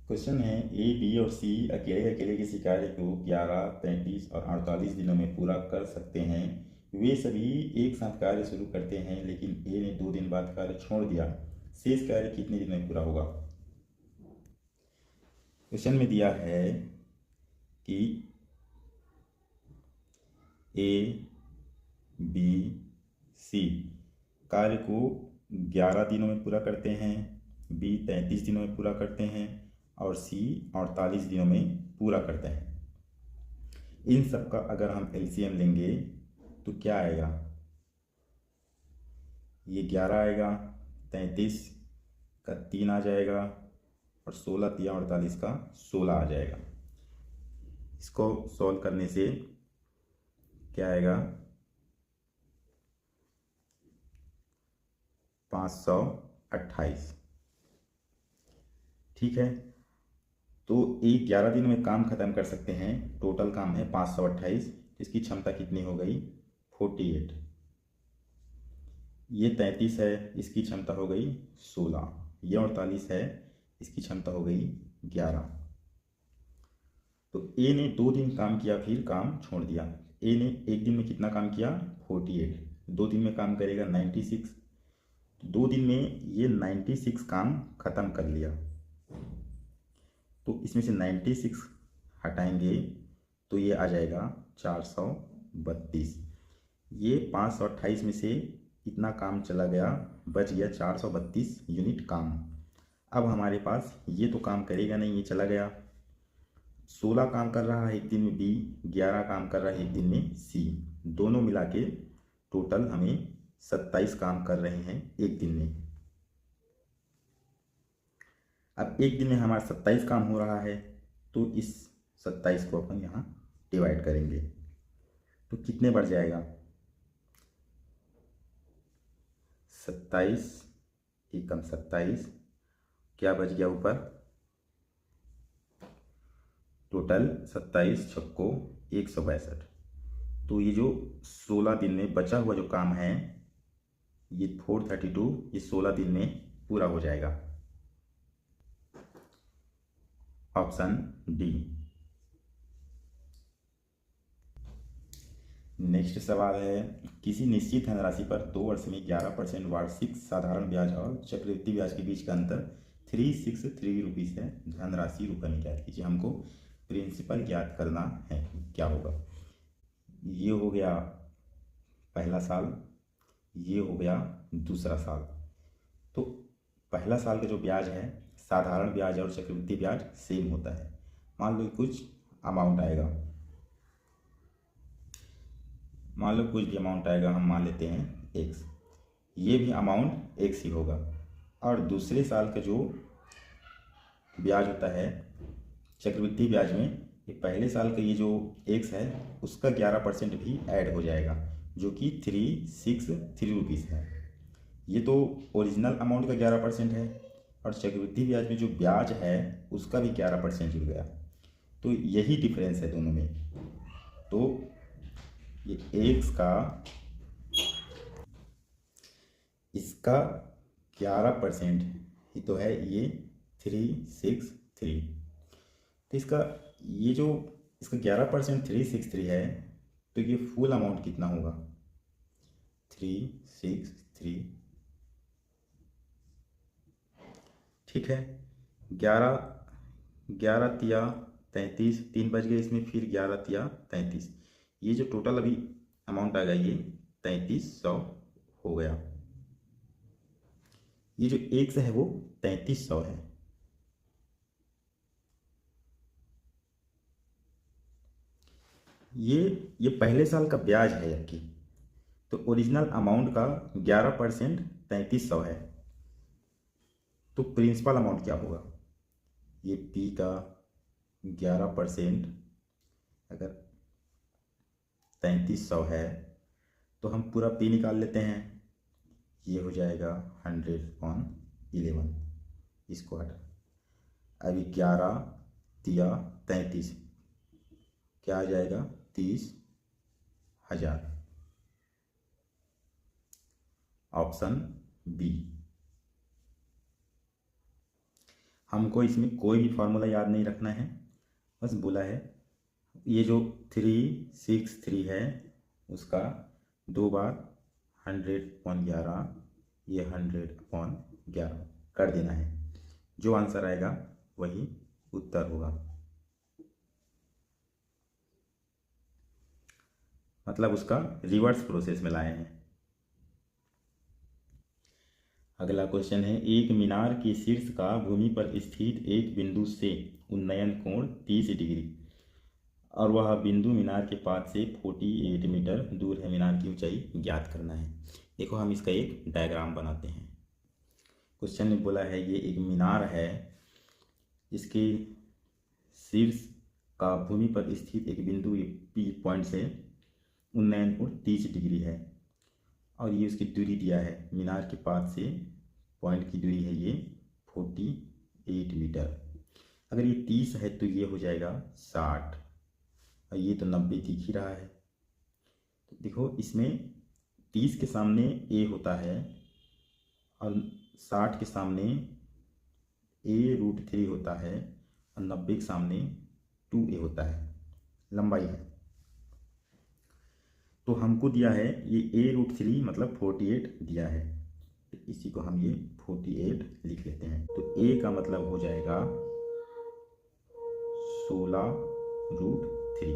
Question है A B और सी अकेले अकेले किसी कार्य को 11, 33 और 48 दिनों में पूरा कर सकते हैं। वे सभी एक साथ कार्य शुरू करते हैं, लेकिन ए ने 2 दिन बाद कार्य छोड़ दिया। शेष कार्य कितने दिन में पूरा होगा? क्वेश्चन में दिया है कि ए बी सी कार्य को 11 दिनों में पूरा करते हैं, बी 33 दिनों में पूरा करते हैं और सी 48 दिनों में पूरा करते हैं। इन सब का अगर हम एलसीएम लेंगे तो क्या आएगा? ये 11 आएगा, 33 का 3 आ जाएगा और 16 तिया 48 का 16 आ जाएगा। इसको सॉल्व करने से क्या आएगा? 528। ठीक है, तो एक 11 दिन में काम खत्म कर सकते हैं। टोटल काम है 528। इसकी क्षमता कितनी हो गई? 48। ये 33 है, इसकी क्षमता हो गई 16। ये 48 है, इसकी क्षमता हो गई 11। तो ए ने 2 दिन काम किया, फिर काम छोड़ दिया। ए ने एक दिन में कितना काम किया? 48। 2 दिन में काम करेगा 96। 2 दिन में ये 96 काम खत्म कर लिया। तो इसमें से 96 हटाएंगे तो ये आ जाएगा 432। ये 528 में से इतना काम चला गया, बच गया 432 यूनिट काम। अब हमारे पास ये तो काम करेगा नहीं, ये चला गया। 16 काम कर रहा है एक दिन में बी, 11 काम कर रहा है एक दिन में सी। दोनों मिला के टोटल हमें 27 काम कर रहे हैं एक दिन में। अब एक दिन में हमारा 27 काम हो रहा है, तो इस 27 को अपन यहाँ डिवाइड करेंगे तो कितने बढ़ जाएगा? 27 एकम 27, क्या बच गया ऊपर? टोटल 27 छक्को 162। तो ये जो 16 दिन में बचा हुआ जो काम है, ये 432, ये 16 दिन में पूरा हो जाएगा। Option D. नेक्स्ट सवाल है, किसी निश्चित धनराशि पर 2 वर्ष में 11% वार्षिक साधारण ब्याज और चक्रवृद्धि ब्याज के बीच का अंतर 363 रुपीज़ है। धनराशि रुपये ज्ञात कीजिए। हमको प्रिंसिपल ज्ञात करना है, क्या होगा? ये हो गया पहला साल, ये हो गया दूसरा साल। तो पहला साल का जो ब्याज है, साधारण ब्याज और चक्रवृद्धि ब्याज सेम होता है। मान लो कुछ अमाउंट आएगा, मान लो कुछ भी अमाउंट आएगा, हम मान लेते हैं x। ये भी अमाउंट x ही होगा। और दूसरे साल का जो ब्याज होता है चक्रवृद्धि ब्याज में, ये पहले साल का ये जो x है उसका 11% भी ऐड हो जाएगा, जो कि 363 रुपीज़ है। ये तो ओरिजिनल अमाउंट का 11% है, और चक्रवृद्धि ब्याज में जो ब्याज है उसका भी 11% जुड़ गया। तो यही डिफरेंस है दोनों में। तो ये x का, इसका 11% ही तो है, ये 363। तो इसका ये जो इसका 11% 363 है, तो ये फुल अमाउंट कितना होगा? 363। ठीक है, 11 तिया 33, 3 बच गए इसमें, फिर 11 तिया 33। ये जो टोटल अभी अमाउंट आ गया ये 3300 हो गया। ये जो x है वो 3300 है। ये पहले साल का ब्याज है जबकि, तो ओरिजिनल अमाउंट का 11% 3300 है। तो प्रिंसिपल अमाउंट क्या होगा? ये p का 11% अगर 3300 है तो हम पूरा p निकाल लेते हैं। ये हो जाएगा 100/11, इसको हटा। अभी 11 तिया 33, क्या आ जाएगा? 30,000। Option B. हमको इसमें कोई भी फार्मूला याद नहीं रखना है, बस बोला है ये जो 363 है उसका 2 बार 100/11, ये 100/11 कर देना है। जो आंसर आएगा वही उत्तर होगा, मतलब उसका रिवर्स प्रोसेस में लाए हैं। अगला क्वेश्चन है, एक मीनार के शीर्ष का भूमि पर स्थित एक बिंदु से उन्नयन कोण 30 डिग्री और वह बिंदु मीनार के पास से 48 मीटर दूर है, मीनार की ऊंचाई ज्ञात करना है। देखो हम इसका एक डायग्राम बनाते हैं। क्वेश्चन में बोला है ये एक मीनार है जिसके शीर्ष का भूमि पर स्थित एक बिंदु पी पॉइंट से उन्नयन कोण 30 डिग्री है और ये उसकी दूरी दिया है, मीनार के पास से पॉइंट की दूरी है ये 48 मीटर। अगर ये 30 है तो ये हो जाएगा 60 और ये तो 90 दिख ही रहा है। तो देखो इसमें 30 के सामने ए होता है और 60 के सामने a√3 होता है और 90 के सामने 2a होता है, लंबाई है। तो हमको दिया है ये a√3 मतलब 48 दिया है, तो इसी को हम ये 48 लिख लेते हैं। तो a का मतलब हो जाएगा 16√3,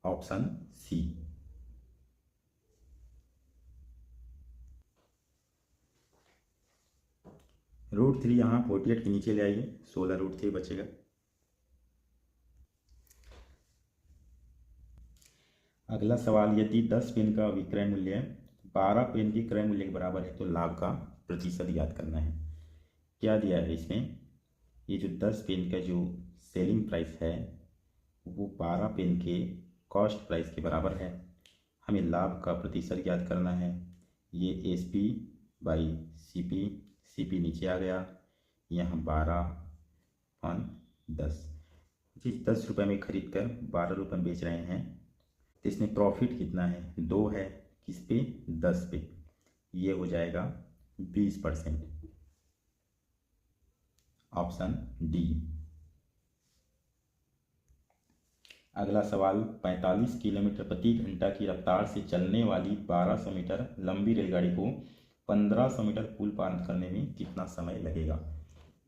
ऑप्शन सी। √3 यहाँ 48 के नीचे ले आइए, 16√3 बचेगा। अगला सवाल, यदि 10 पेन का विक्रय मूल्य 12 पेन के क्रय मूल्य के बराबर है तो लाभ का प्रतिशत याद करना है। क्या दिया है इसमें, ये जो 10 पेन का जो सेलिंग प्राइस है वो 12 पेन के कॉस्ट प्राइस के बराबर है। हमें लाभ का प्रतिशत याद करना है। ये SP/CP, CP नीचे आ गया, यहाँ 12/10। जिस 10 रुपये में खरीद कर 12 रुपये में बेच रहे हैं तो इसमें प्रॉफिट कितना है, 2 है, किस पे, 10 पे, ये हो जाएगा 20%, ऑप्शन डी। अगला सवाल, 45 किलोमीटर प्रति घंटा की रफ्तार से चलने वाली 1200 मीटर लंबी रेलगाड़ी को 1500 मीटर पुल पार करने में कितना समय लगेगा।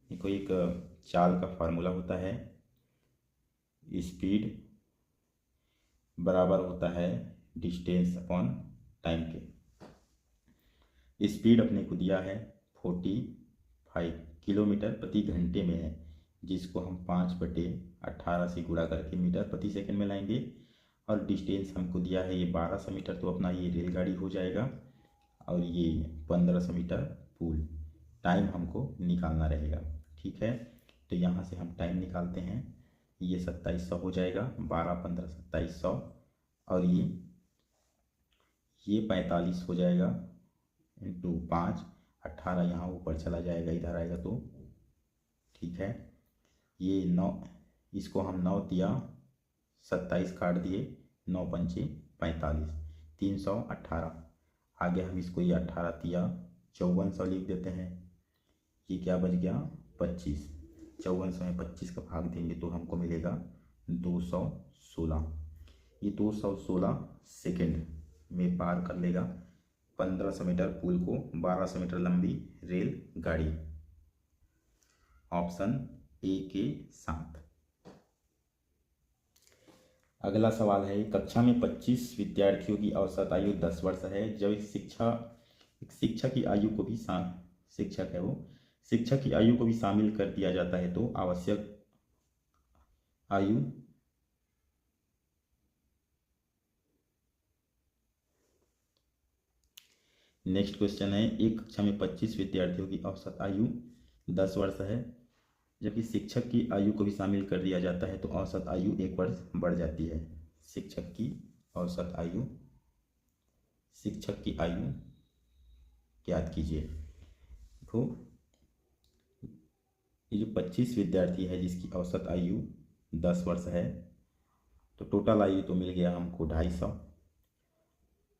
देखो एक चाल का फार्मूला होता है, स्पीड बराबर होता है डिस्टेंस अपॉन टाइम के। स्पीड अपने को दिया है 45 किलोमीटर प्रति घंटे में है, जिसको हम 5/18 से गुणा करके मीटर प्रति सेकंड में लाएंगे, और डिस्टेंस हमको दिया है ये 1200 मीटर, तो अपना ये रेलगाड़ी हो जाएगा और ये 1500 मीटर पुल। टाइम हमको निकालना रहेगा, ठीक है। तो यहाँ से हम टाइम निकालते हैं, ये 2700 हो जाएगा, 12 15 2700, और ये 45 हो जाएगा इंटू 5, 18 यहाँ ऊपर चला जाएगा, इधर आएगा तो ठीक है। ये 9, इसको हम 9 दिया 27 काट दिए, 9 पंचे 45, 318। आगे हम इसको ये 18 दिया 5400 लिख देते हैं। ये क्या बच गया 25, 5400 में 25 का भाग देंगे तो हमको मिलेगा 216। ये 216 सेकेंड में पार कर लेगा 1500 मीटर पुल को 1200 मीटर लंबी रेल गाड़ी, ऑप्शन ए के साथ। अगला सवाल है, कक्षा में 25 विद्यार्थियों की औसत आयु 10 वर्ष है। जब शिक्षक की आयु को भी शिक्षक की आयु को भी शामिल कर दिया जाता है तो आवश्यक आयु नेक्स्ट क्वेश्चन है, एक कक्षा में 25 विद्यार्थियों की औसत आयु 10 वर्ष है, जबकि शिक्षक की आयु को भी शामिल कर दिया जाता है तो औसत आयु 1 वर्ष बढ़ जाती है। शिक्षक की आयु याद कीजिए। देखो ये जो 25 विद्यार्थी है जिसकी औसत आयु 10 वर्ष है, तो टोटल आयु तो मिल गया हमको 250।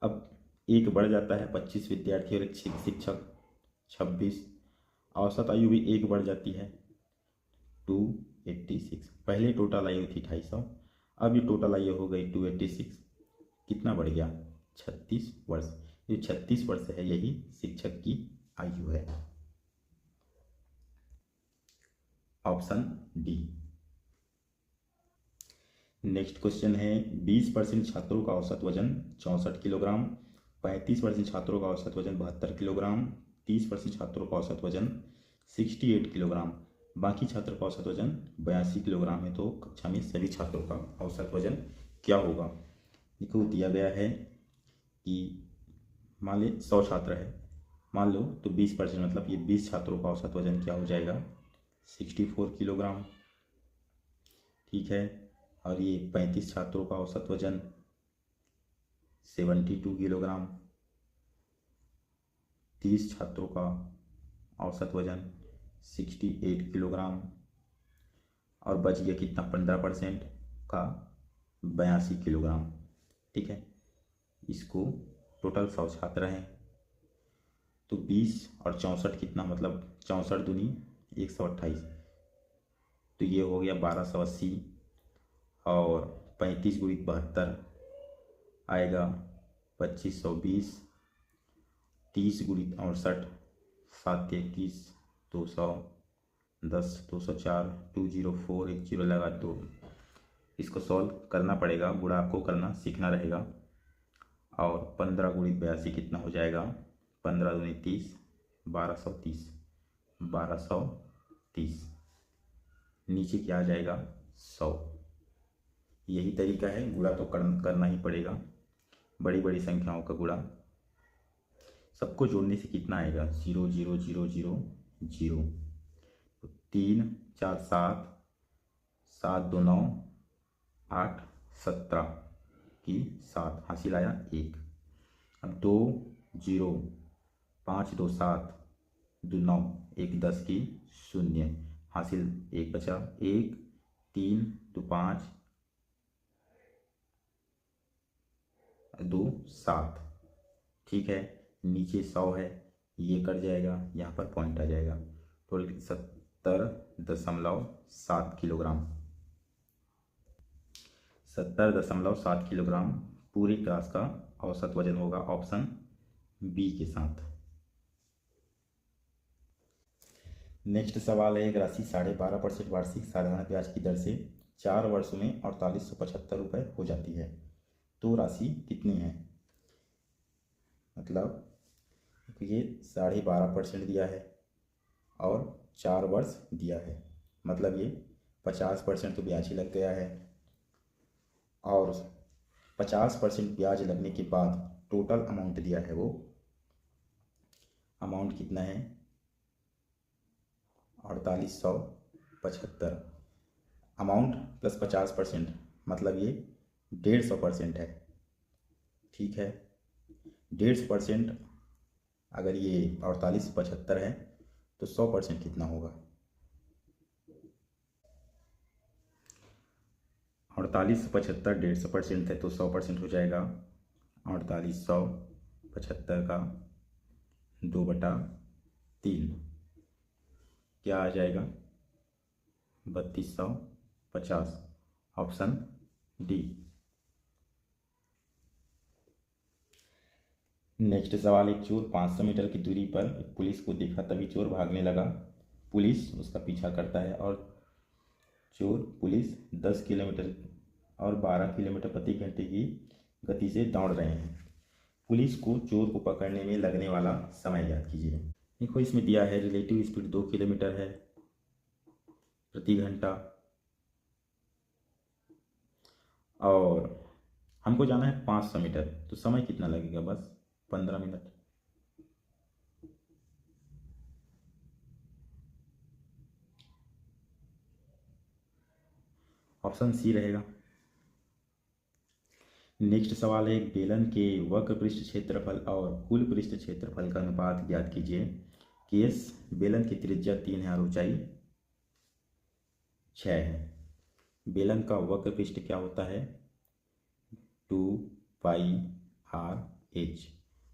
अब एक बढ़ जाता है 25 विद्यार्थी और एक शिक्षक, 26। औसत आयु भी 1 बढ़ जाती है 286। पहले टोटल आयु थी 250, अब ये टोटल आयु हो गई 286। कितना बढ़ गया? 36 वर्ष। ये 36 वर्ष है, यही शिक्षक की आयु है। Option D. नेक्स्ट क्वेश्चन है 20% छात्रों का औसत वजन 64 किलोग्राम, 35% छात्रों का औसत वजन 72 किलोग्राम, 30% छात्रों का औसत वजन 68 किलोग्राम, बाकी छात्रों का औसत वजन 82 किलोग्राम है। तो कक्षा में सभी छात्रों का औसत वजन क्या होगा? देखो दिया गया है कि मान ले 100 छात्र है, मान लो, तो 20% मतलब ये 20 छात्रों का औसत वजन क्या हो जाएगा? 64 किलोग्राम। ठीक है, और ये 35 छात्रों का औसत वजन 72 किलोग्राम, 30 छात्रों का औसत वजन 68 किलोग्राम, और बच गया कितना? 15% का 82 किलोग्राम। ठीक है, इसको टोटल 100 छात्र हैं, तो 20 और 64 कितना, मतलब 64 दूनी 128, तो ये हो गया 1280, और 35 गुणित 72 आएगा 2520, 30 गुणित 68 7 21 200, 10 204, 204 एक जीरो लगा, तो इसको सॉल्व करना पड़ेगा, गुणा आपको करना सीखना रहेगा। और 15 गुणित 82 कितना हो जाएगा? 15 दूनी 30, 1230, 1230, नीचे क्या आ जाएगा? 100। यही तरीका है, गुणा तो करना ही पड़ेगा, बड़ी बड़ी संख्याओं का गुणा। सबको जोड़ने से कितना आएगा? 0 0 0 0 0, 3 4 7, 7 2 9, 8 17 की 7 हासिल आया 1। अब 2 0, 5 2 7, 2 9, 1 10 की 0 हासिल 1 बचा, 1 3 2 5 2 7। ठीक है, नीचे 100 है, ये कट जाएगा, यहाँ पर पॉइंट आ जाएगा, टोटल 70.7 किलोग्राम। 70.7 किलोग्राम पूरी क्लास का औसत वजन होगा, ऑप्शन बी के साथ। नेक्स्ट सवाल है, एक राशि 12.5% वार्षिक साधारण ब्याज की दर से 4 वर्षों में 4875 रुपये हो जाती है, तो राशि कितनी है? मतलब ये 12.5% दिया है और 4 वर्ष दिया है, मतलब ये 50% तो ब्याज ही लग गया है, और 50% ब्याज लगने के बाद टोटल अमाउंट दिया है, वो अमाउंट कितना है? 4875। अमाउंट प्लस 50%, मतलब ये 150% है। ठीक है, 150% अगर ये 4875 है तो 100% कितना होगा? 4875 150% है तो 100% हो जाएगा 4875 का 2/3, क्या आ जाएगा? 3250, ऑप्शन डी। नेक्स्ट सवाल, एक चोर 500 मीटर की दूरी पर पुलिस को देखा, तभी चोर भागने लगा, पुलिस उसका पीछा करता है और चोर पुलिस 10 किलोमीटर और 12 किलोमीटर प्रति घंटे की गति से दौड़ रहे हैं। पुलिस को चोर को पकड़ने में लगने वाला समय याद कीजिए। देखो इसमें दिया है रिलेटिव स्पीड 2 किलोमीटर है प्रति घंटा, और हमको जाना है 500 मीटर, तो समय कितना लगेगा? बस 15 मिनट। ऑप्शन सी रहेगा। नेक्स्ट सवाल है, एक बेलन के वक्र पृष्ठ क्षेत्रफल और कुल पृष्ठ क्षेत्रफल का अनुपात ज्ञात कीजिए। केस बेलन की त्रिज्या 3 है और ऊंचाई 6 है। बेलन का वक्र पृष्ठ क्या होता है? 2πr/h,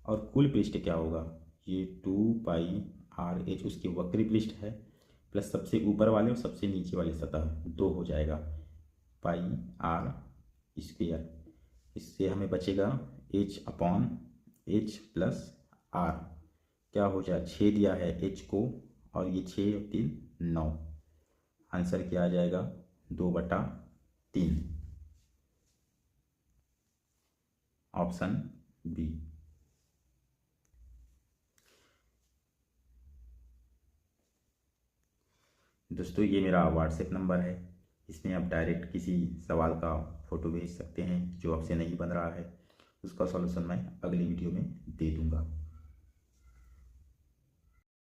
और कुल पृष्ठ क्या होगा? ये 2πr/l आर एच उसकी वक्री पृष्ठ है प्लस सबसे ऊपर वाले और सबसे नीचे वाली सतह 2 हो जाएगा पाई आर स्क्वायर। इससे हमें बचेगा H upon H plus R. क्या हो जाए 6 दिया है एच को और ये 6 और 3 9। आंसर क्या आ जाएगा 2/3 ऑप्शन बी। दोस्तों ये मेरा व्हाट्सएप नंबर है, इसमें आप डायरेक्ट किसी सवाल का फ़ोटो भेज सकते हैं जो आपसे नहीं बन रहा है, उसका सॉल्यूशन मैं अगली वीडियो में दे दूँगा।